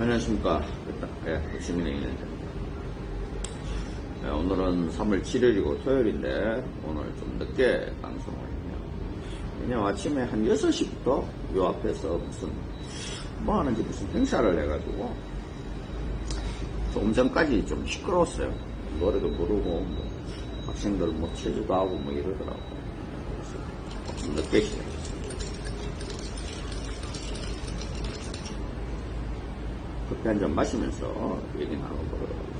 안녕하십니까. 시민의 인연입니다. 오늘은 3월 7일이고 토요일인데 오늘 좀 늦게 방송을 했네요. 왜냐면 아침에 한 6시부터 요 앞에서 무슨 뭐 하는지 무슨 행사를 해가지고 조금 전까지 좀 시끄러웠어요. 노래도 부르고 뭐 학생들 뭐 체조도 하고 뭐 이러더라고. 그래서 좀 늦게 시작했어요. 커피 한잔 마시면서 얘기 나눠보도록 하겠습니다.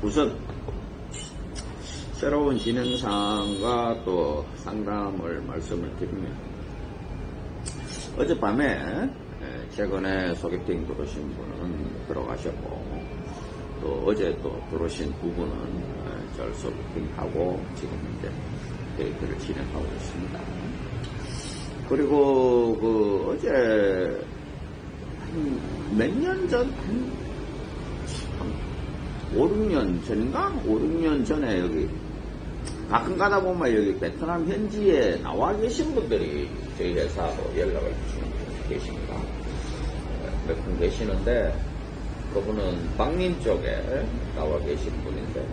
우선 새로운 진행사항과 또 상담을 말씀을 드리면, 어젯밤에 최근에 소개팅 들어오신 분은 들어가셨고, 또 어제 또 들어오신 두 분은 절 소개팅하고 지금 이제 데이트를 진행하고 있습니다. 그리고 어제 한 몇 년 전, 한 5, 6년 전인가? 5, 6년 전에 여기 가끔 가다 보면 여기 베트남 현지에 나와 계신 분들이 저희 회사로 연락을 주시는 분 계십니다. 몇 분 계시는데 그분은 방림 쪽에 나와 계신 분인데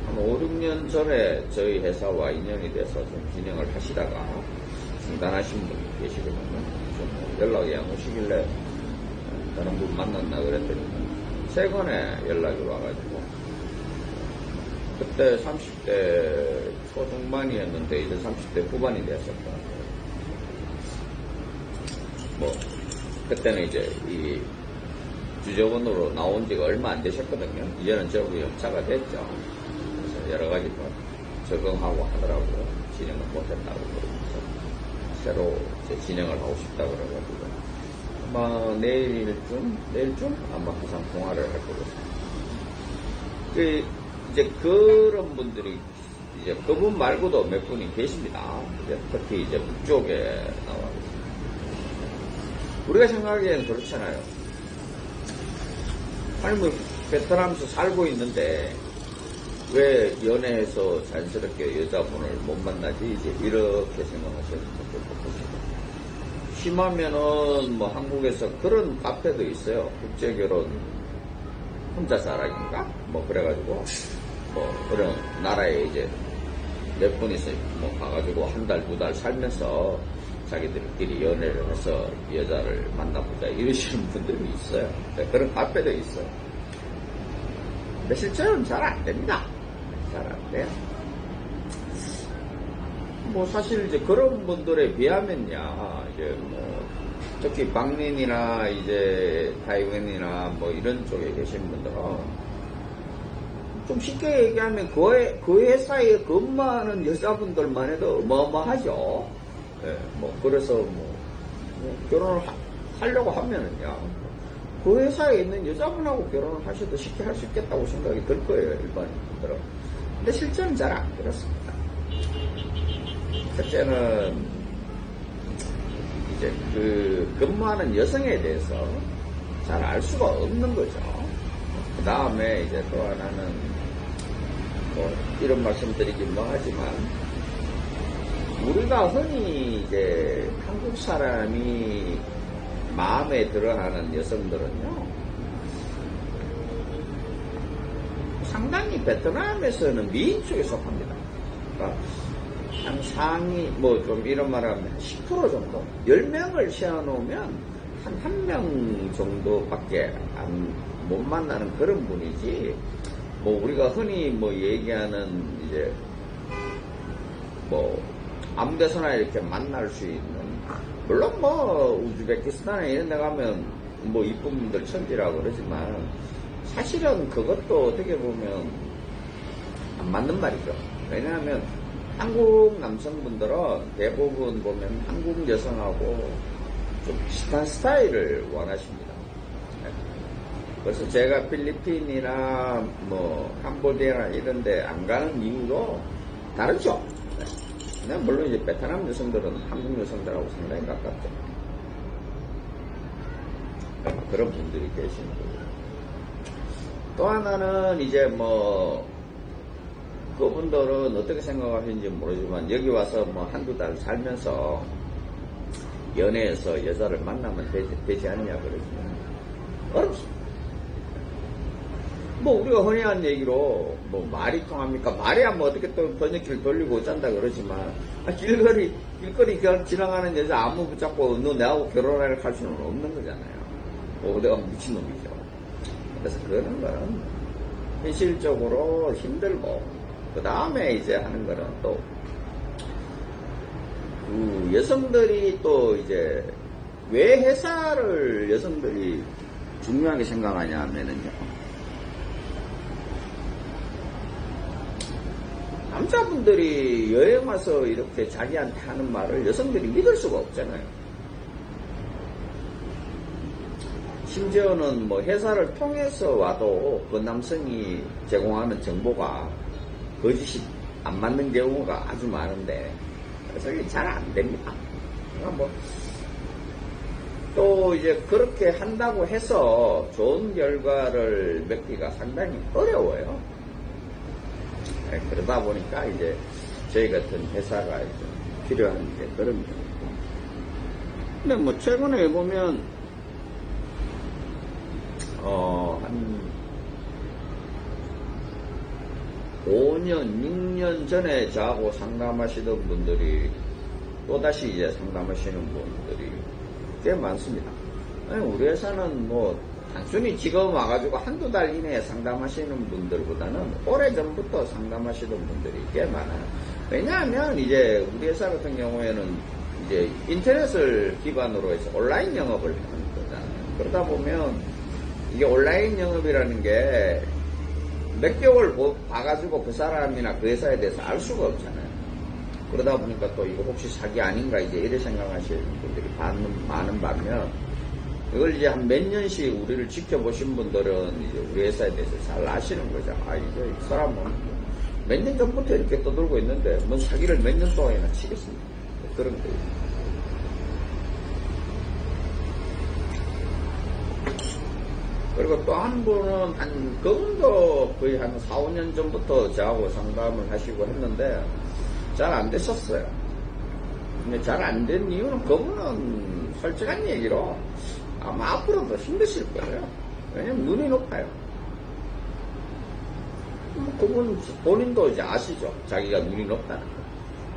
한 5, 6년 전에 저희 회사와 인연이 돼서 좀 진행을 하시다가 중단하신 분이 계시거든요. 연락이 안 오시길래 다른 분 만났나 그랬더니 최근에 연락이 와가지고, 그때 30대 초중반이었는데 이제 30대 후반이 됐었다. 뭐 그때는 이제 이 주재원으로 나온 지가 얼마 안 되셨거든요. 이제는 저기 연차가 됐죠. 그래서 여러 가지 뭐 적응하고 하더라고요. 진행을 못했다고 그러면서 새로 진행을 하고 싶다고 그래가지고 아마 내일쯤 아마 항상 통화를 할 거거든요. 이제 그런 분들이 이제 그분 말고도 몇 분이 계십니다. 이제 특히 이제 북쪽에 나와 있습니다. 우리가 생각하기에는 그렇잖아요. 아니 뭐 베트남에서 살고 있는데 왜 연애해서 자연스럽게 여자분을 못 만나지? 이제 이렇게 생각하시는 분들도 보시고, 심하면은 뭐 한국에서 그런 카페도 있어요. 국제결혼 혼자 살아인가? 뭐 그래가지고 뭐 그런 나라에 이제 몇 분이서 뭐 가가지고 한 달, 두 달 살면서 자기들끼리 연애를 해서 여자를 만나보자 이러시는 분들이 있어요. 그런 카페도 있어요. 근데 실제로는 잘 안 됩니다. 잘 안 돼요. 뭐 사실 이제 그런 분들에 비하면야 이제 뭐 특히 방린이나 이제 타이완이나 뭐 이런 쪽에 계신 분들은 좀 쉽게 얘기하면 그 회사에 근무하는 여자분들만 해도 어마어마하죠. 네, 뭐 그래서 뭐 결혼을 하려고 하면은요, 그 회사에 있는 여자분하고 결혼을 하셔도 쉽게 할 수 있겠다고 생각이 들 거예요, 일반인들은. 근데 실제는 잘 안 그렇습니다. 첫째는 이제 그 근무하는 여성에 대해서 잘 알 수가 없는 거죠. 그 다음에 이제 또 하나는 뭐 이런 말씀 드리긴 뭐 하지만, 우리가 흔히 이제 한국 사람이 마음에 들어하는 여성들은요, 상당히 베트남에서는 미인 쪽에 속합니다. 그러니까 한 상위, 뭐 좀 이런 말하면 10% 정도? 10명을 세워놓으면 한 명 정도밖에 못 만나는 그런 분이지, 뭐 우리가 흔히 뭐 얘기하는 이제 뭐 아무 데서나 이렇게 만날 수 있는, 물론 뭐 우즈베키스탄에 이런 데 가면 뭐 이쁜 분들 천지라고 그러지만 사실은 그것도 어떻게 보면 안 맞는 말이죠. 왜냐하면 한국 남성분들은 대부분 보면 한국 여성하고 좀 비슷한 스타일을 원하십니다. 그래서 제가 필리핀이나 뭐 캄보디아나 이런 데 안 가는 이유도 다르죠. 물론 이제 베트남 여성들은 한국 여성들하고 상당히 가깝죠. 그런 분들이 계시는 거죠. 또 하나는 이제 뭐 그분들은 어떻게 생각하시는지 모르지만 여기 와서 뭐 한두 달 살면서 연애에서 여자를 만나면 되지 않냐 그러시면 어렵습니다. 뭐 우리가 흔히 하는 얘기로 뭐 말이 통합니까? 말이야 뭐 어떻게 또 번역기를 돌리고 짠다 그러지만 길거리 지나가는 여자 아무 붙잡고 너 내하고 결혼할 할 수는 없는 거잖아요. 내가 미친놈이죠. 그래서 그런 거는 현실적으로 힘들고 그 다음에 이제 하는 거는 또 그 여성들이 또 이제 왜 회사를 여성들이 중요하게 생각하냐 하면은요. 남자분들이 여행 와서 이렇게 자기한테 하는 말을 여성들이 믿을 수가 없잖아요. 심지어는 뭐 회사를 통해서 와도 그 남성이 제공하는 정보가 거짓이 안 맞는 경우가 아주 많은데 그래서 이게 잘 안 됩니다. 뭐 또 이제 그렇게 한다고 해서 좋은 결과를 맺기가 상당히 어려워요. 그러다 보니까 이제 저희 같은 회사가 이제 필요한 게 그런 겁니다. 근데 뭐 최근에 보면 한 5년, 6년 전에 저하고 상담하시던 분들이 또다시 이제 상담하시는 분들이 꽤 많습니다. 아니, 우리 회사는 뭐 단순히 지금 와가지고 한두 달 이내에 상담하시는 분들보다는 오래전부터 상담하시던 분들이 꽤 많아요. 왜냐하면 이제 우리 회사 같은 경우에는 이제 인터넷을 기반으로 해서 온라인 영업을 하는 거잖아요. 그러다 보면 이게 온라인 영업이라는 게 몇 개월 봐가지고 그 사람이나 그 회사에 대해서 알 수가 없잖아요. 그러다 보니까 또 이거 혹시 사기 아닌가 이제 이래 생각하시는 분들이 많은 반면 이걸 이제 한 몇 년씩 우리를 지켜보신 분들은 이제 우리 회사에 대해서 잘 아시는 거죠. 이제 이 사람은 몇 년 전부터 이렇게 떠들고 있는데 뭐 사기를 몇 년 동안이나 치겠습니다. 그런 거예요. 그리고 또 한 분은 그분도 거의 한 4, 5년 전부터 저하고 상담을 하시고 했는데 잘 안 됐었어요. 근데 잘 안 된 이유는 그분은 솔직한 얘기로 아마 앞으로도 힘드실 거예요. 왜냐면 눈이 높아요. 그분 본인도 이제 아시죠. 자기가 눈이 높다는 거.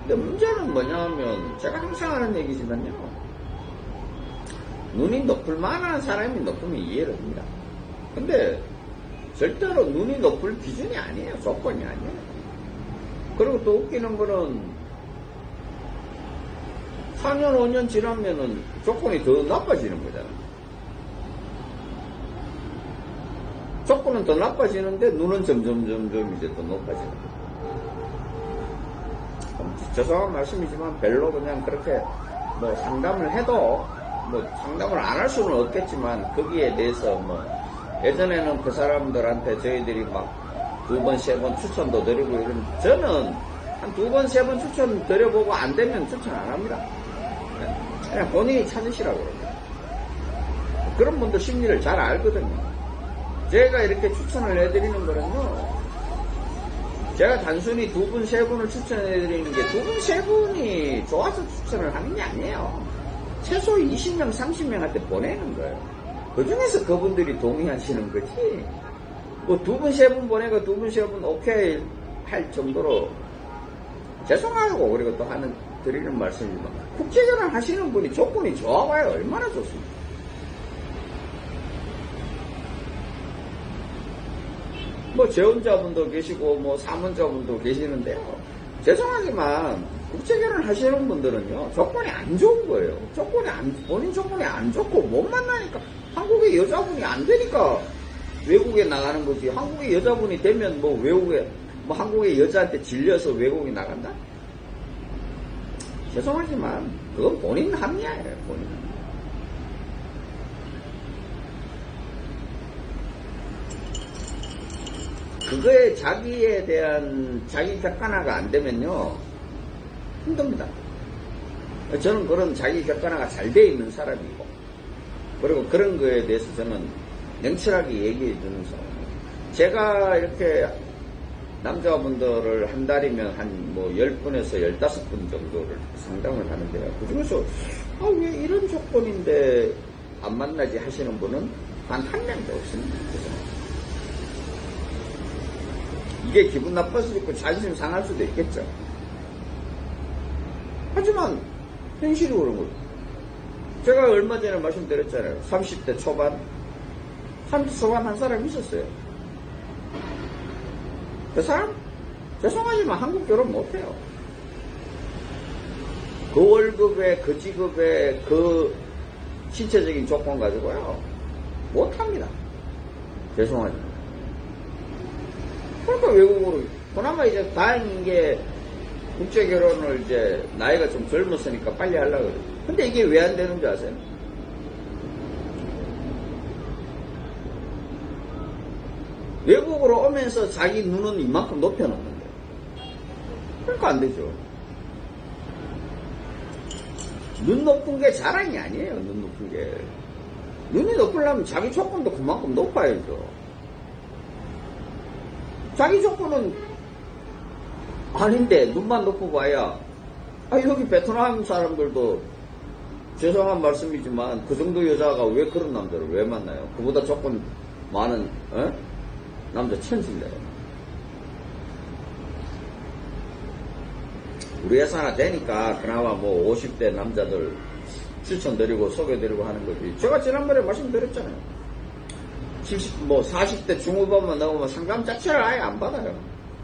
근데 문제는 뭐냐면 제가 항상 하는 얘기지만요. 눈이 높을 만한 사람이 높으면 이해를 합니다. 근데 절대로 눈이 높을 기준이 아니에요. 조건이 아니에요. 그리고 또 웃기는 거는 4년, 5년 지나면은 조건이 더 나빠지는 거잖아요. 조건은 더 나빠지는데 눈은 점점 이제 더 높아지는 거예요. 죄송한 말씀이지만 별로 그냥 그렇게 뭐 상담을 해도 뭐 상담을 안 할 수는 없겠지만 거기에 대해서 뭐 예전에는 그 사람들한테 저희들이 막 2번, 3번 추천도 드리고 이런 저는 한 2번, 3번 추천 드려보고 안 되면 추천 안 합니다. 그냥 본인이 찾으시라고 그럽니다. 그런 분들 심리를 잘 알거든요. 제가 이렇게 추천을 해드리는 거는요, 제가 단순히 2분, 3분을 추천해드리는 게 2분, 3분이 좋아서 추천을 하는 게 아니에요. 최소 20명, 30명한테 보내는 거예요. 그 중에서 그분들이 동의하시는 거지. 뭐 2분, 3분 보내고 2분, 3분 오케이 할 정도로 죄송하고 그리고 또 드리는 말씀이지만 국제결혼 하시는 분이 조건이 좋아봐요. 얼마나 좋습니까? 뭐 재혼자분도 계시고 뭐 사문자분도 계시는데요. 죄송하지만 국제결혼 하시는 분들은요 조건이 안 좋은 거예요. 본인 조건이 안 좋고 못 만나니까 한국의 여자분이 안 되니까 외국에 나가는 거지. 한국의 여자분이 되면 뭐 외국에 뭐 한국의 여자한테 질려서 외국에 나간다? 죄송하지만 그건 본인 합리화예요. 본인 합리화. 그거에 자기에 대한 자기 객관화가 안 되면요 힘듭니다. 저는 그런 자기 객관화가 잘 돼 있는 사람이고 그리고 그런 거에 대해서 저는 냉철하게 얘기해 주는 사람. 제가 이렇게 남자분들을 한 달이면 한 뭐 10분에서 15분 정도를 상담을 하는데요. 그 중에서, 왜 이런 조건인데 안 만나지 하시는 분은 단 한 명도 없습니다. 그죠? 이게 기분 나쁠 수도 있고 자존심 상할 수도 있겠죠. 하지만 현실이 그런 거예요. 제가 얼마 전에 말씀드렸잖아요. 30대 초반, 30대 초반 한 사람이 있었어요. 그 사람 죄송하지만 한국 결혼 못해요. 그 월급에 그 직업에 그 신체적인 조건 가지고요 못합니다. 죄송하지만. 그러니까 외국으로 그나마 이제 다행인 게 국제 결혼을 이제 나이가 좀 젊었으니까 빨리 하려고 그래요. 근데 이게 왜 안 되는 줄 아세요? 외국으로 오면서 자기 눈은 이만큼 높여놓는데 그러니까 안 되죠. 눈 높은 게 자랑이 아니에요. 눈 높은 게. 눈이 높으려면 자기 조건도 그만큼 높아야죠. 자기 조건은 아닌데 눈만 높고 봐야 여기 베트남 사람들도 죄송한 말씀이지만 그 정도 여자가 왜 그런 남자를 왜 만나요? 그보다 조건 많은 남자 천진데. 우리 회사나 되니까 그나마 뭐 50대 남자들 추천드리고 소개드리고 하는 거지. 제가 지난번에 말씀드렸잖아요. 40대 중후반만 나오면 상담 자체를 아예 안 받아요.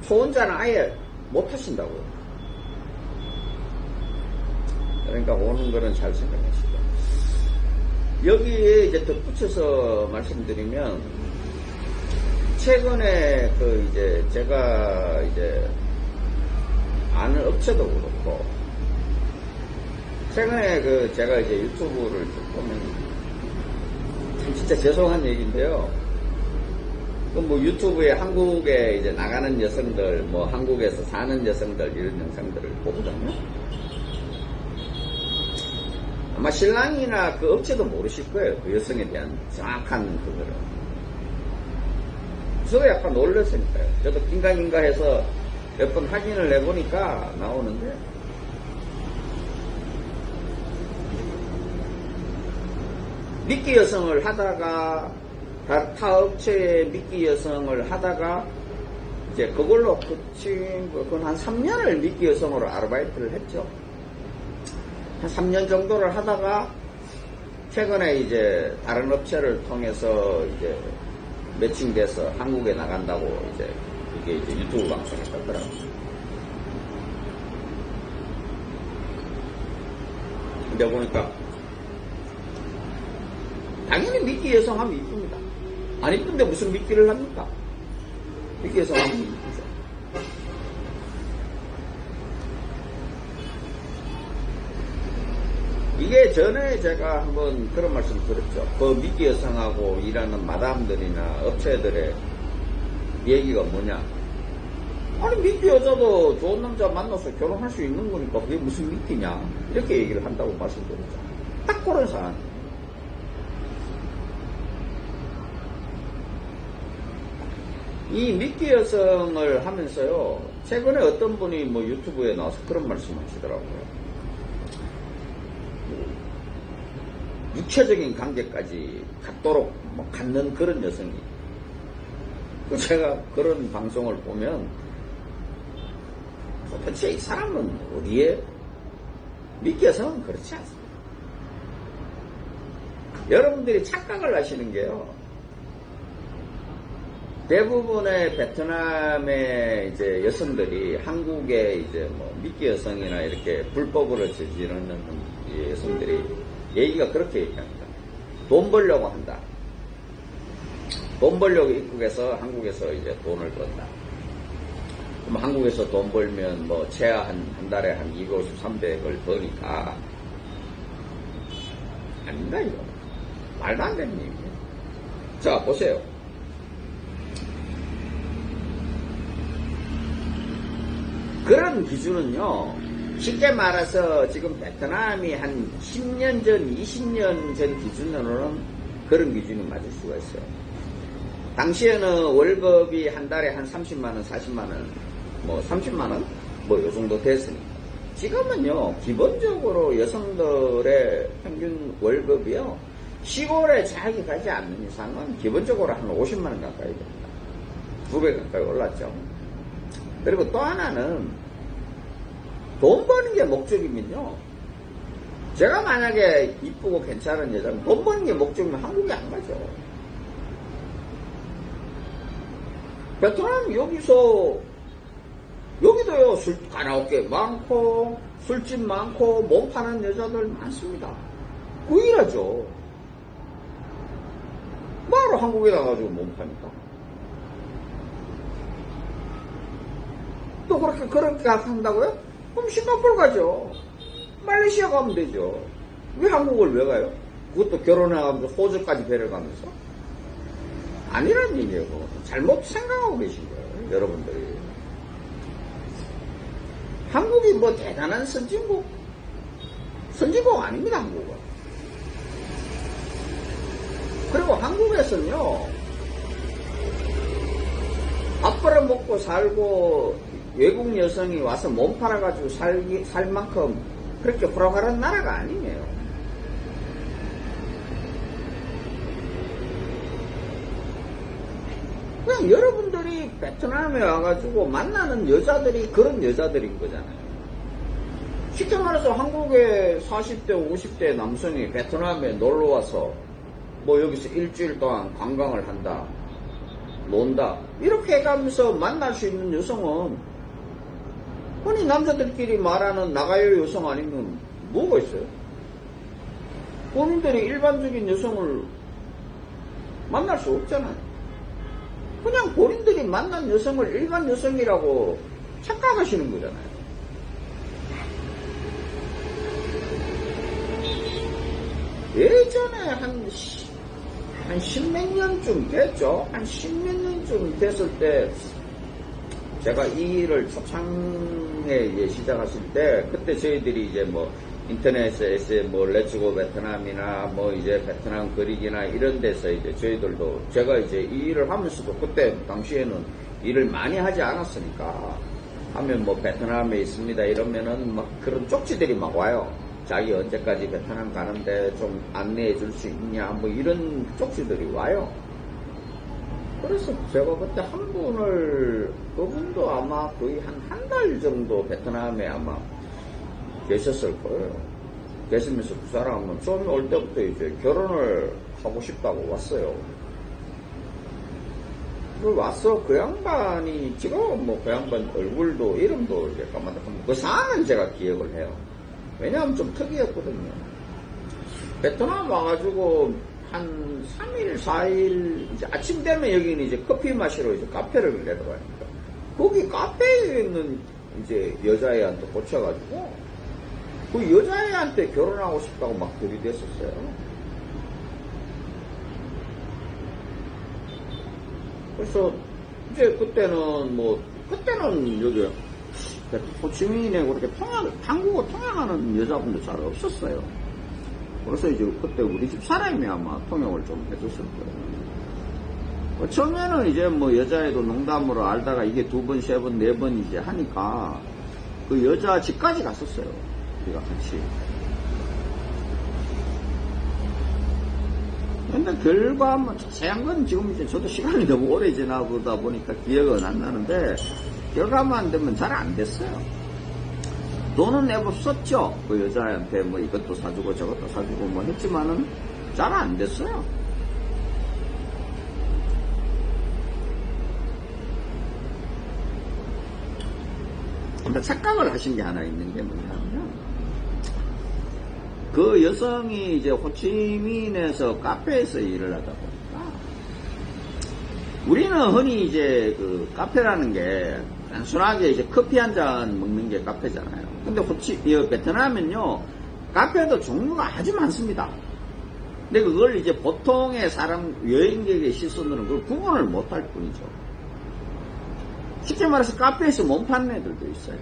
초혼자는 아예 못 하신다고요. 그러니까 오는 거는 잘 생각하시고. 여기에 이제 덧붙여서 말씀드리면, 최근에 제가 아는 업체도 그렇고, 최근에 제가 이제 유튜브를 보면, 진짜 죄송한 얘기인데요. 유튜브에 한국에 이제 나가는 여성들, 한국에서 사는 여성들 이런 영상들을 보거든요. 아마 신랑이나 그 업체도 모르실 거예요. 그 여성에 대한 정확한 그거를. 저도 약간 놀랐으니까요. 저도 긴가민가 해서 몇 번 확인을 해보니까 나오는데, 미끼 여성을 하다가, 타 업체의 미끼 여성을 하다가, 이제 그걸로 그건 한 3년을 미끼 여성으로 아르바이트를 했죠. 한 3년 정도를 하다가, 최근에 이제 다른 업체를 통해서 이제 매칭돼서 한국에 나간다고 이게 이제 유튜브 방송에 떴더라고요. 근데 보니까, 당연히 미끼 여성 하면 이쁩니다. 안 이쁜데 무슨 미끼를 합니까? 미끼 여성 하면 이쁘죠. 이게 전에 제가 한번 그런 말씀 드렸죠. 그 미끼 여성하고 일하는 마담들이나 업체들의 얘기가 뭐냐. 아니, 미끼 여자도 좋은 남자 만나서 결혼할 수 있는 거니까 그게 무슨 미끼냐. 이렇게 얘기를 한다고 말씀드렸죠. 딱 그런 사안. 이 미끼 여성을 하면서요, 최근에 어떤 분이 유튜브에 나와서 그런 말씀 하시더라고요. 육체적인 관계까지 갖도록 갖는 그런 여성이. 제가 그런 방송을 보면 도대체 이 사람은 어디에? 미끼 여성은 그렇지 않습니다. 여러분들이 착각을 하시는 게요, 대부분의 베트남의 이제 여성들이 한국의 이제 미끼 여성이나 이렇게 불법으로 저지르는 여성들이 얘기가 그렇게 얘기합니다. 돈 벌려고 한다. 돈 벌려고 입국해서 한국에서 이제 돈을 번다. 그럼 한국에서 돈 벌면 최하 한 달에 한 250, 300을 버니까. 아닌가, 이거? 말도 안 되는 얘기예요. 자, 보세요. 그런 기준은요, 쉽게 말해서 지금 베트남이 한 10년 전, 20년 전 기준으로는 그런 기준이 맞을 수가 있어요. 당시에는 월급이 한 달에 한 30만원, 40만원, 뭐 30만원? 뭐 요 정도 됐으니까. 지금은요, 기본적으로 여성들의 평균 월급이요, 시골에 자기 가지 않는 이상은 기본적으로 한 50만원 가까이 됩니다. 2배 가까이 올랐죠. 그리고 또 하나는 돈 버는 게 목적이면요, 제가 만약에 이쁘고 괜찮은 여자는 돈 버는 게 목적이면 한국에 안 가죠. 베트남 여기도요, 가라오케 많고, 술집 많고, 몸 파는 여자들 많습니다. 구일하죠. 뭐하러 한국에 나가지고 몸 파니까? 또 그렇게 한다고요? 그럼 싱가포르 가죠. 말레이시아 가면 되죠. 왜 한국을 왜 가요? 그것도 결혼해가면서 호주까지 데려가면서? 아니란 얘기예요. 잘못 생각하고 계신 거예요, 여러분들이. 한국이 뭐 대단한 선진국 아닙니다, 한국은. 그리고 한국에서는요, 밥 벌어먹고 살고 외국 여성이 와서 몸 팔아가지고 살 만큼 그렇게 호락호락한 나라가 아니에요. 그냥 여러분들이 베트남에 와가지고 만나는 여자들이 그런 여자들인 거잖아요. 쉽게 말해서 한국의 40대, 50대 남성이 베트남에 놀러와서 뭐 여기서 일주일 동안 관광을 한다, 논다, 이렇게 해가면서 만날 수 있는 여성은 흔히 남자들끼리 말하는 나가요 여성 아니면 뭐가 있어요? 본인들이 일반적인 여성을 만날 수 없잖아요. 그냥 본인들이 만난 여성을 일반 여성이라고 착각하시는 거잖아요. 예전에 한 십몇 년쯤 됐죠. 한 십몇 년쯤 됐을 때 제가 이 일을 초창에 이제 시작하실 때, 그때 저희들이 이제 뭐 인터넷에서 뭐 렛츠고 베트남이나 뭐 이제 베트남 그리기나 이런 데서 이제 저희들도, 제가 이제 이 일을 하면서도 그때 당시에는 일을 많이 하지 않았으니까 하면 뭐 베트남에 있습니다 이러면은 막 그런 쪽지들이 막 와요. 자기 언제까지 베트남 가는데 좀 안내해 줄 수 있냐 뭐 이런 쪽지들이 와요. 그래서 제가 그때 한 분을, 그분도 아마 거의 한 달 정도 베트남에 아마 계셨을 거예요. 계시면서 그 사람은 처음에 올 때부터 이제 결혼을 하고 싶다고 왔어요. 와서 그 양반이, 지금 뭐 그 양반 얼굴도 이름도 이제 까마득, 그 상황은 제가 기억을 해요. 왜냐하면 좀 특이했거든요. 베트남 와가지고 한 3일, 4일, 이제 아침 되면 여기는 이제 커피 마시러 이제 카페를 내려가니까, 거기 카페에 있는 이제 여자애한테 꽂혀가지고, 그 여자애한테 결혼하고 싶다고 막 들이댔었어요. 그래서 이제 그때는 여기 호치민에 그렇게 한국어 통역하는 여자분도 잘 없었어요. 그래서 이제 그때 우리 집 사람이 아마 통역을 좀 해줬을 거예요. 처음에는 이제 뭐 여자애도 농담으로 알다가 이게 2번, 3번, 4번 이제 하니까 그 여자 집까지 갔었어요. 우리가 같이. 근데 결과 뭐 자세한 건 지금 이제 저도 시간이 너무 오래 지나보다 보니까 기억은 안 나는데, 결과만 되면 잘 안 됐어요. 돈은 내봤었죠. 그 여자한테 뭐 이것도 사주고 저것도 사주고 뭐 했지만은 잘 안 됐어요. 근데 착각을 하신 게 하나 있는 게 뭐냐면, 그 여성이 이제 호치민에서 카페에서 일을 하다 보니까, 우리는 흔히 이제 그 카페라는 게 단순하게 이제 커피 한 잔 먹는 게 카페잖아요. 근데 베트남은요, 카페도 종류가 아주 많습니다. 근데 그걸 이제 보통의 사람, 여행객의 시선으로는 그걸 구분을 못할 뿐이죠. 쉽게 말해서 카페에서 몸 파는 애들도 있어요.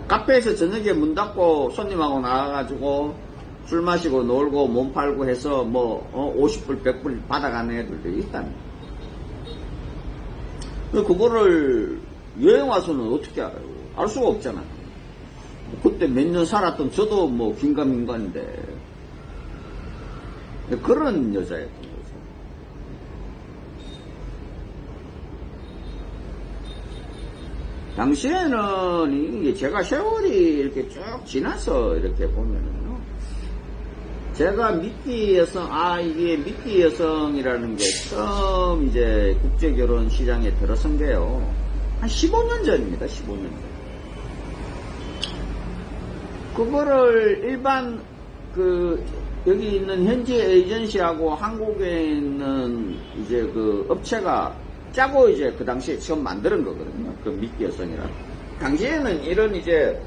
카페에서 저녁에 문 닫고 손님하고 나가가지고 술 마시고 놀고 몸 팔고 해서 뭐 50불 100불 받아가는 애들도 있다는 거예요. 그거를 여행 와서는 어떻게 알아요? 알 수가 없잖아. 그때 몇 년 살았던 저도 뭐 긴가민가인데 그런 여자였던 거죠. 당시에는 이게 제가 세월이 이렇게 쭉 지나서 이렇게 보면은요, 제가 미끼 여성, 이게 미끼 여성이라는 게 처음 이제 국제결혼 시장에 들어선 게요, 한 15년 전입니다. 15년 전. 그거를 일반 여기 있는 현지 에이전시하고 한국에 있는 이제 그 업체가 짜고 이제 그 당시에 처음 만드는 거거든요. 그 미끼 여성이라. 당시에는 이런 이제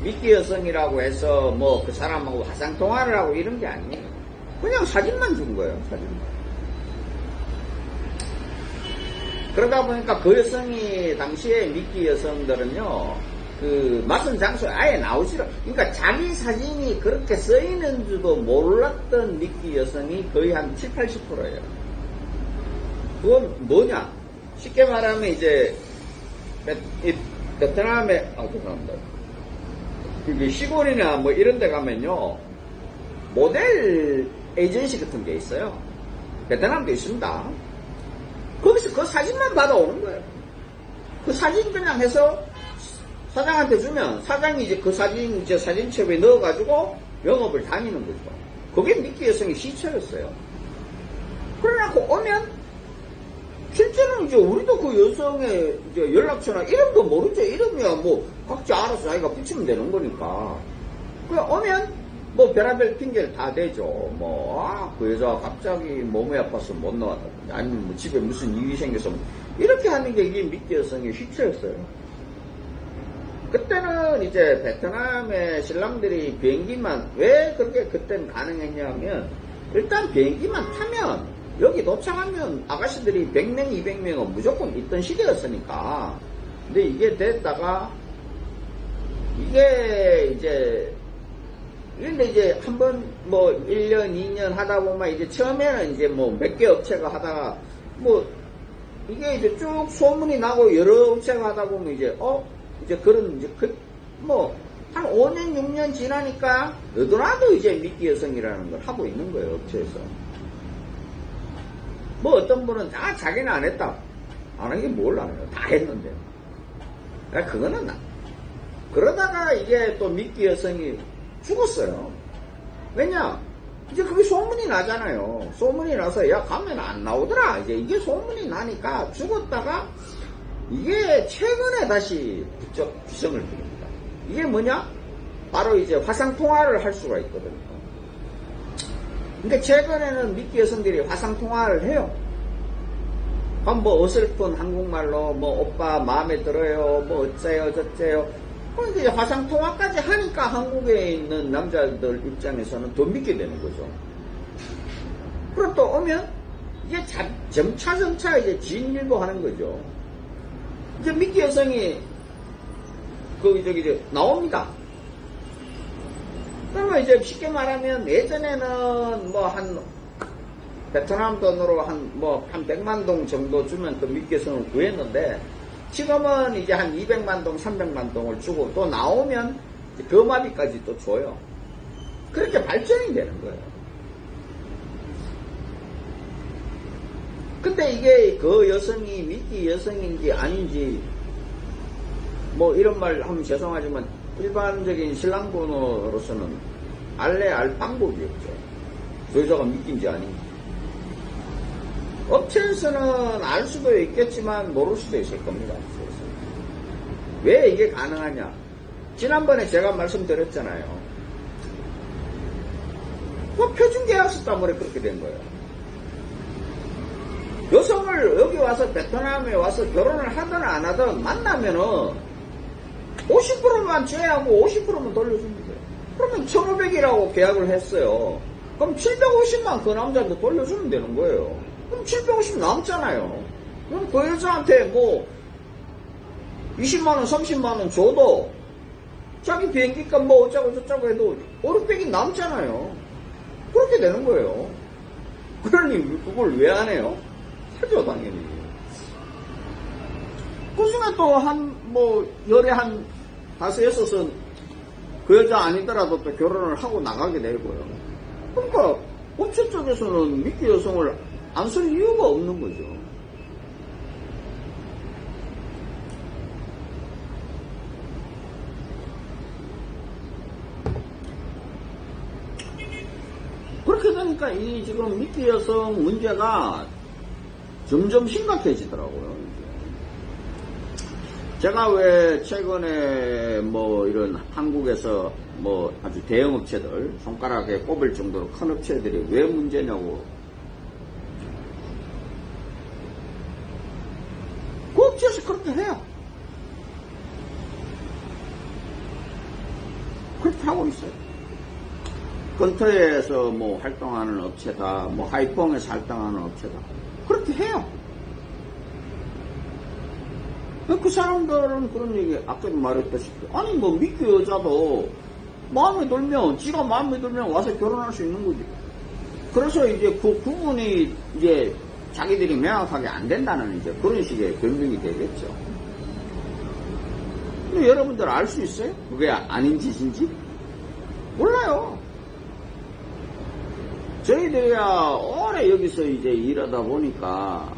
미끼 여성이라고 해서 뭐 그 사람하고 화상통화를 하고 이런 게 아니에요. 그냥 사진만 준 거예요. 사진만. 그러다 보니까 그 여성이 당시에 미끼 여성들은요, 그 맞은 장소에 아예 나오지를, 그러니까 자기 사진이 그렇게 쓰이는 줄도 몰랐던 미끼 여성이 거의 한 7, 80%예요. 그건 뭐냐? 쉽게 말하면 이제 베트남에 죄송합니다. 시골이나 뭐 이런 데 가면요, 모델 에이전시 같은 게 있어요. 베트남도 있습니다. 거기서 그 사진만 받아오는 거예요. 그 사진 그냥 해서 사장한테 주면 사장이 이제 그 사진 이제 사진첩에 넣어가지고 영업을 다니는 거죠. 그게 미끼 여성의 시초였어요. 그래놓고 오면 실제로는 이제 우리도 그 여성의 이제 연락처나 이름도 모르죠. 이름이야 뭐 각자 알아서 자기가 붙이면 되는 거니까. 그냥 오면 뭐 별의별 핑계를 다 대죠. 그 여자가 갑자기 몸이 아파서 못 나왔다. 아니면 뭐 집에 무슨 일이 생겨서 이렇게 하는 게 이게 미끼 여성의 시초였어요. 그때는 이제 베트남의 신랑들이 비행기만, 왜 그렇게 그때는 가능했냐면, 일단 비행기만 타면, 여기 도착하면 아가씨들이 100명, 200명은 무조건 있던 시대였으니까. 근데 이게 됐다가, 근데 이제 한번 뭐 1년, 2년 하다 보면 이제 처음에는 이제 뭐 몇 개 업체가 하다가, 뭐, 이게 이제 쭉 소문이 나고 여러 업체가 하다 보면 이제 그런, 한 5년, 6년 지나니까, 너도나도 이제 미끼 여성이라는 걸 하고 있는 거예요, 업체에서. 뭐 어떤 분은, 자기는 안 했다. 안 한 게 뭘 안 해요? 다 했는데. 그거는 그러다가 이게 또 미끼 여성이 죽었어요. 왜냐? 이제 그게 소문이 나잖아요. 소문이 나서, 가면 안 나오더라. 이제 이게 소문이 나니까 죽었다가, 이게 최근에 다시 부쩍 기성을 부립니다. 이게 뭐냐? 바로 이제 화상통화를 할 수가 있거든요. 근데 최근에는 미끼 여성들이 화상통화를 해요. 그럼 뭐 어설픈 한국말로 오빠 마음에 들어요, 어째요 저째요. 그럼 이제 화상통화까지 하니까 한국에 있는 남자들 입장에서는 더 믿게 되는 거죠. 그럼 또 오면 이게 점차 이제 진일보 하는 거죠. 이제 미끼 여성이 나옵니다. 그러면 이제 쉽게 말하면 예전에는 베트남 돈으로 한 100만 동 정도 주면 그 미끼 여성을 구했는데, 지금은 이제 한 200만 동, 300만 동을 주고 또 나오면 거마비까지 또 줘요. 그렇게 발전이 되는 거예요. 근데 이게 그 여성이 미끼 여성인지 아닌지 이런 말 하면 죄송하지만 일반적인 신랑분으로서는 알 방법이 없죠. 그 여자가 미끼인지 아닌지. 업체에서는 알 수도 있겠지만 모를 수도 있을 겁니다. 왜 이게 가능하냐? 지난번에 제가 말씀드렸잖아요. 표준계약서 때문에 그렇게 된 거예요. 여성을 여기 와서 베트남에 와서 결혼을 하든 안 하든 만나면은 50%만 제외하고 50%만 돌려줍니다. 그러면 1,500이라고 계약을 했어요. 그럼 750만 그 남자한테 돌려주면 되는 거예요. 그럼 750 남잖아요. 그럼 그 여자한테 20만원, 30만원 줘도 자기 비행기값 뭐 어쩌고 저쩌고 해도 5, 600이 남잖아요. 그렇게 되는 거예요. 그러니 그걸 왜 안 해요? 하죠, 당연히. 그 중에 또 열에 한 5, 6은 그 여자 아니더라도 또 결혼을 하고 나가게 되고요. 그러니까 업체 쪽에서는 미끼 여성을 안 쓸 이유가 없는 거죠. 그렇게 되니까 이 지금 미끼 여성 문제가 점점 심각해지더라고요. 제가 왜 최근에 뭐 이런 한국에서 뭐 아주 대형 업체들, 손가락에 꼽을 정도로 큰 업체들이 왜 문제냐고. 그 업체에서 그렇게 해요. 그렇게 하고 있어요. 건터에서 뭐 활동하는 업체다, 뭐 하이퐁에서 활동하는 업체다. 그렇게 해요. 그 사람들은 그런 얘기, 아까도 말했다시피, 아니, 뭐, 미끼 여자도 마음에 들면, 지가 마음에 들면 와서 결혼할 수 있는 거지. 그래서 이제 그 부분이 이제 자기들이 명확하게 안 된다는 이제 그런 식의 변명이 되겠죠. 근데 여러분들 알 수 있어요? 그게 아닌 짓인지? 몰라요. 저희들이야 오래 여기서 이제 일하다 보니까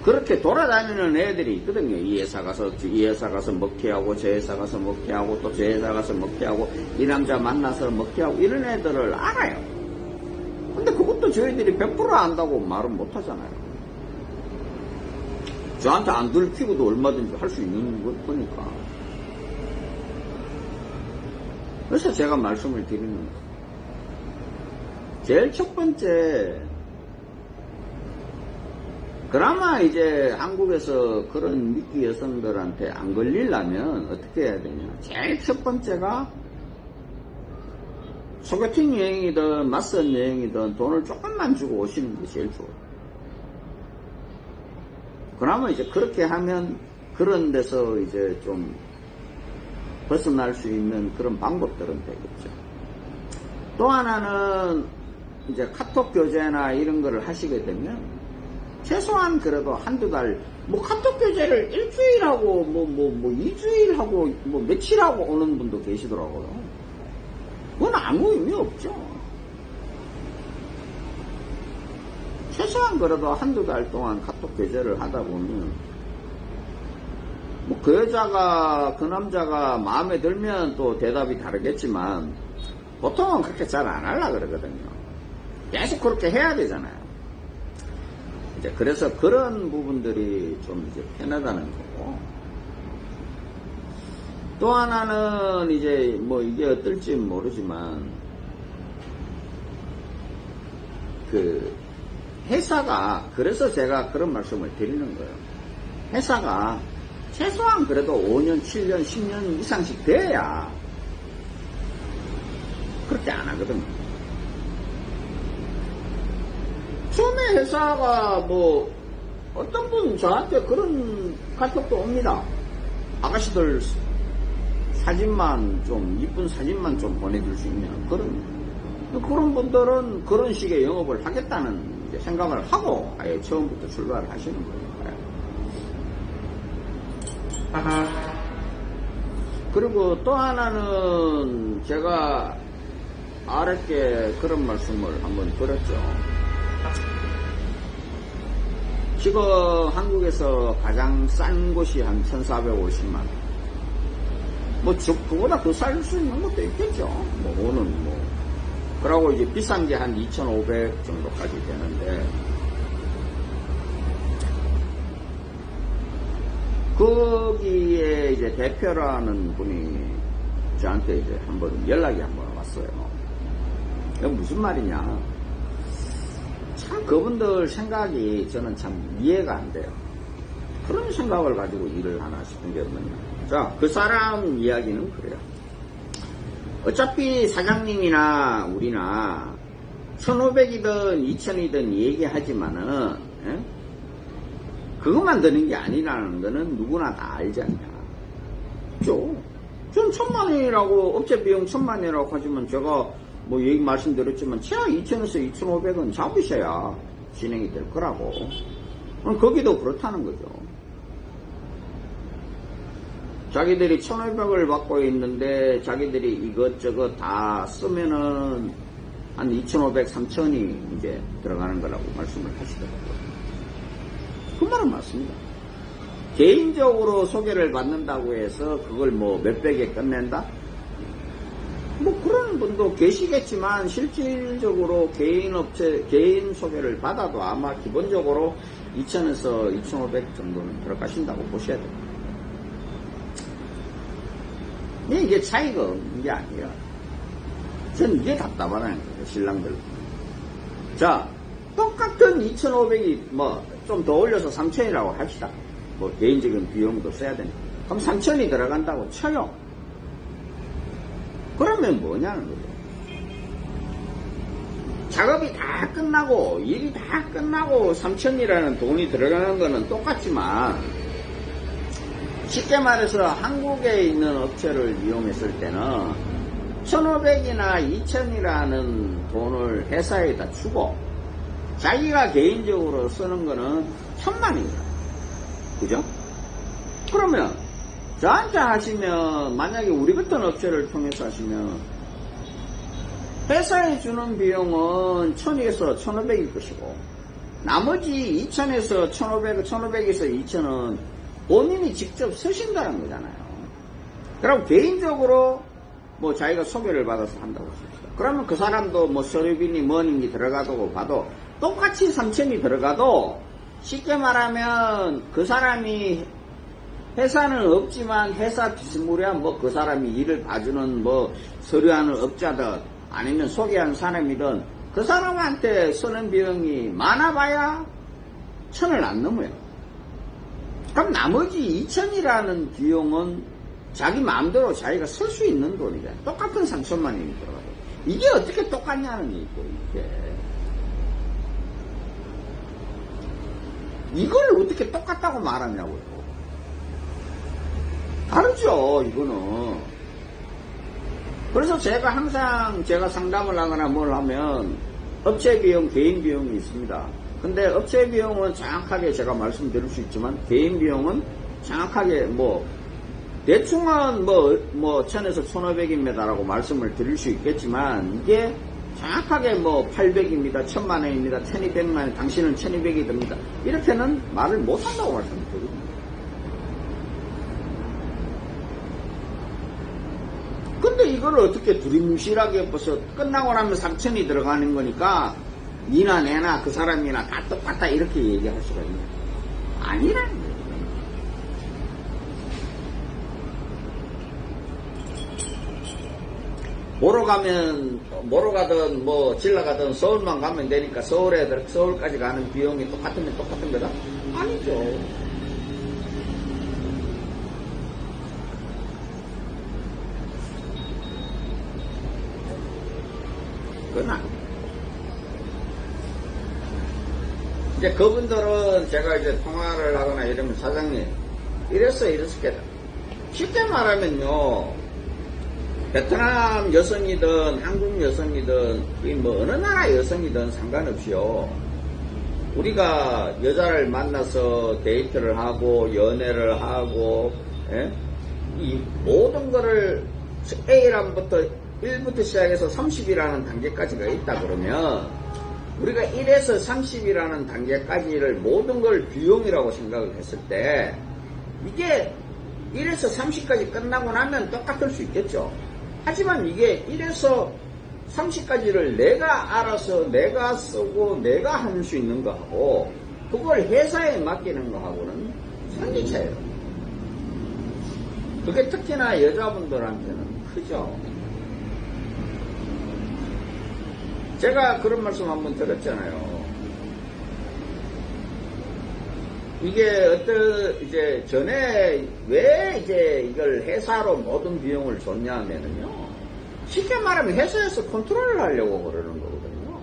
그렇게 돌아다니는 애들이 있거든요. 이 회사 가서 먹튀하고, 저 회사 가서 먹튀하고, 또 저 회사 가서 먹튀하고, 이 남자 만나서 먹튀하고, 이런 애들을 알아요. 근데 그것도 저희들이 100% 안다고 말은 못 하잖아요. 저한테 안 들키고도 얼마든지 할 수 있는 거니까. 그래서 제가 말씀을 드리는 거예요. 제일 첫 번째, 그나마 이제 한국에서 그런 미끼 여성들한테 안 걸리려면 어떻게 해야 되냐. 제일 첫 번째가 소개팅 여행이든 맞선 여행이든 돈을 조금만 주고 오시는 게 제일 좋아요. 그나마 이제 그렇게 하면 그런 데서 이제 좀 벗어날 수 있는 그런 방법들은 되겠죠. 또 하나는 이제 카톡 교제나 이런 거를 하시게 되면 최소한 그래도 한두 달, 뭐 카톡 교제를 일주일하고, 뭐 2주일하고, 뭐 며칠하고 오는 분도 계시더라고요. 그건 아무 의미 없죠. 최소한 그래도 한두 달 동안 카톡 교제를 하다 보면, 뭐 그 여자가, 그 남자가 마음에 들면 또 대답이 다르겠지만, 보통은 그렇게 잘 안 하려고 그러거든요. 계속 그렇게 해야 되잖아요. 그래서 그런 부분들이 좀 이제 편하다는 거고. 또 하나는 이제 뭐 이게 어떨지 모르지만, 그 회사가, 그래서 제가 그런 말씀을 드리는 거예요. 회사가 최소한 그래도 5년, 7년, 10년 이상씩 돼야 그렇게 안 하거든요. 처음에 회사가 뭐 어떤 분 저한테 그런 카톡도 옵니다. 아가씨들 사진만 좀 이쁜 사진만 좀 보내줄 수 있냐. 그런 분들은 그런 식의 영업을 하겠다는 이제 생각을 하고 아예 처음부터 출발을 하시는 거니까요. 그리고 또 하나는 제가 어렵게 그런 말씀을 한번 드렸죠. 지금 한국에서 가장 싼 곳이 한 1,450만 원. 뭐, 그보다 더 살 수 있는 것도 있겠죠. 오는 뭐. 그러고 이제 비싼 게 한 2,500 정도까지 되는데, 거기에 이제 대표라는 분이 저한테 이제 한번 연락이 한번 왔어요. 이게 무슨 말이냐. 참 그분들 생각이 저는 참 이해가 안 돼요. 그런 생각을 가지고 일을 하나 싶은 게 뭐냐. 자, 그 사람 이야기는 그래요. 어차피 사장님이나 우리나 1,500이든 2,000이든 얘기하지만은 그것만 드는 게 아니라는 거는 누구나 다 알지 않냐. 그죠? 전 1000만원이라고, 업체 비용 1000만원이라고 하지만 제가 뭐 얘기 말씀드렸지만 최하 2000에서 2500은 잡으셔야 진행이 될 거라고. 거기도 그렇다는 거죠. 자기들이 1500을 받고 있는데 자기들이 이것저것 다 쓰면은 한 2500, 3000이 이제 들어가는 거라고 말씀을 하시더라고요. 그 말은 맞습니다. 개인적으로 소개를 받는다고 해서 그걸 뭐 몇백에 끝낸다? 뭐 그런 분도 계시겠지만 실질적으로 개인 업체, 개인 소개를 받아도 아마 기본적으로 2000에서 2500 정도는 들어가신다고 보셔야 됩니다. 이게 차이가 없는 게 아니라 전 이게 답답하다는 거예요, 신랑들. 자, 똑같은 2500이 뭐 좀 더 올려서 3000이라고 합시다. 뭐 개인적인 비용도 써야 되니까. 그럼 3000이 들어간다고 쳐요. 그러면 뭐냐는 거죠. 작업이 다 끝나고 일이 다 끝나고 3000이라는 돈이 들어가는 거는 똑같지만 쉽게 말해서 한국에 있는 업체를 이용했을 때는 1500이나 2000이라는 돈을 회사에다 주고 자기가 개인적으로 쓰는 거는 1000만입니다. 그죠? 그러면 저한테 하시면 만약에 우리 같은 업체를 통해서 하시면 회사에 주는 비용은 1000에서 1500일 것이고 나머지 2000에서 1500에서 2000은 본인이 직접 쓰신다는 거잖아요. 그럼 개인적으로 뭐 자기가 소개를 받아서 한다고 했습니다. 그러면 그 사람도 뭐 서류비니 뭐니 들어가도 봐도 똑같이 3000이 들어가도 쉽게 말하면 그 사람이 회사는 없지만 회사 비스무리한 뭐 그 사람이 일을 봐주는 뭐 서류하는 업자든 아니면 소개한 사람이든 그 사람한테 쓰는 비용이 많아봐야 1000을 안 넘어요. 그럼 나머지 2000이라는 비용은 자기 마음대로 자기가 쓸 수 있는 돈이잖아요. 똑같은 3000만 원이 들어가요. 이게 어떻게 똑같냐는 얘기고, 이게. 이걸 어떻게 똑같다고 말하냐고요. 다르죠, 이거는. 그래서 제가 항상 제가 상담을 하거나 뭘 하면 업체 비용, 개인 비용이 있습니다. 근데 업체 비용은 정확하게 제가 말씀드릴 수 있지만 개인 비용은 정확하게 뭐 대충은 뭐 1000에서 1500입니다라고 말씀을 드릴 수 있겠지만 이게 정확하게 뭐 800입니다, 1000만원입니다, 1200만원, 당신은 1200이 됩니다. 이렇게는 말을 못한다고 말씀을 드립니다. 근데 이걸 어떻게 두리뭉실하게 벌써 끝나고 나면 3000이 들어가는 거니까 니나 내나 그 사람이나 다 똑같다 이렇게 얘기할 수가 있냐? 아니라는 거예요. 모로 가든 뭐 질러 가든 서울만 가면 되니까 서울까지 가는 비용이 똑같으면 똑같은 거다? 아니죠. 그건 아니에요. 이제 그분들은 제가 이제 통화를 하거나 이러면 사장님 이랬겠다. 쉽게 말하면요. 베트남 여성이든 한국 여성이든 뭐 어느 나라 여성이든 상관없이요. 우리가 여자를 만나서 데이트를 하고 연애를 하고 이 모든 거를 A란부터 1부터 시작해서 30이라는 단계까지가 있다 그러면 우리가 1에서 30이라는 단계까지를 모든 걸 비용이라고 생각을 했을 때 이게 1에서 30까지 끝나고 나면 똑같을 수 있겠죠. 하지만 이게 1에서 30까지를 내가 알아서 내가 쓰고 내가 할 수 있는 거하고 그걸 회사에 맡기는 거하고는 상기 차이예요. 그게 특히나 여자분들한테는 크죠. 제가 그런 말씀 한번 드렸잖아요. 이게 이제 전에 왜 이제 이걸 회사로 모든 비용을 줬냐 하면은요. 쉽게 말하면 회사에서 컨트롤을 하려고 그러는 거거든요.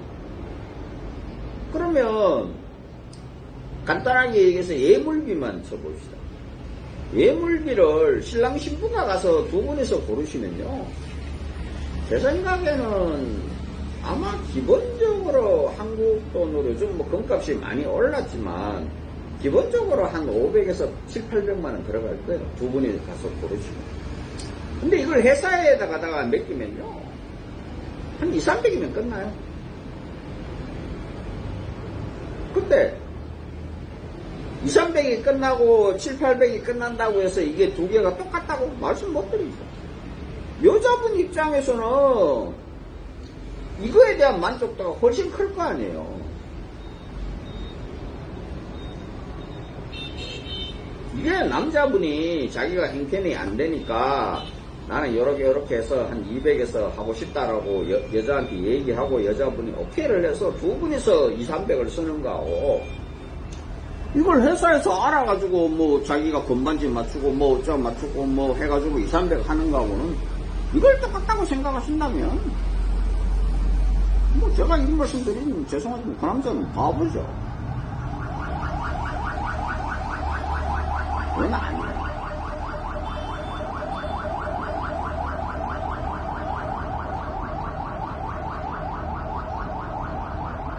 그러면 간단하게 얘기해서 예물비만 쳐봅시다. 예물비를 신랑 신부가 가서 두 분이서 고르시면요. 제 생각에는 아마 기본적으로 한국 돈으로 좀 뭐 금값이 많이 올랐지만 기본적으로 한 500에서 7, 800만 원 들어갈 거예요. 두 분이 가서 고르시면. 근데 이걸 회사에다가 맡기면요. 한 2, 300이면 끝나요. 근데 2, 300이 끝나고 7, 800이 끝난다고 해서 이게 두 개가 똑같다고 말씀 못 드리죠. 여자분 입장에서는 이거에 대한 만족도가 훨씬 클 거 아니에요. 이게 남자분이 자기가 형편이 안 되니까 나는 요렇게 해서 한 200에서 하고 싶다라고 여자한테 얘기하고 여자분이 오케이를 해서 두 분이서 2, 300을 쓰는 거고, 이걸 회사에서 알아가지고 뭐 자기가 건반지 맞추고 뭐 저 맞추고 뭐 해가지고 2, 300 하는 거하고는 이걸 똑같다고 생각하신다면 뭐 제가 이 말씀드리면 죄송하지만 그 남자는 바보죠. 그건 아니에요.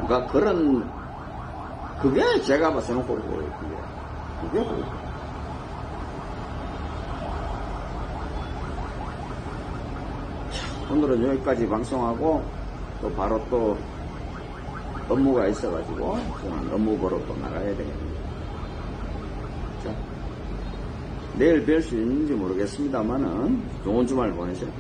그러니까 그게 제가 봐서는 홀고예요. 그게 홀고. 오늘은 여기까지 방송하고 또 바로 또 업무가 있어가지고 저는 업무 보러 또 나가야 되겠네요. 자, 내일 뵐 수 있는지 모르겠습니다만은 좋은 주말 보내세요.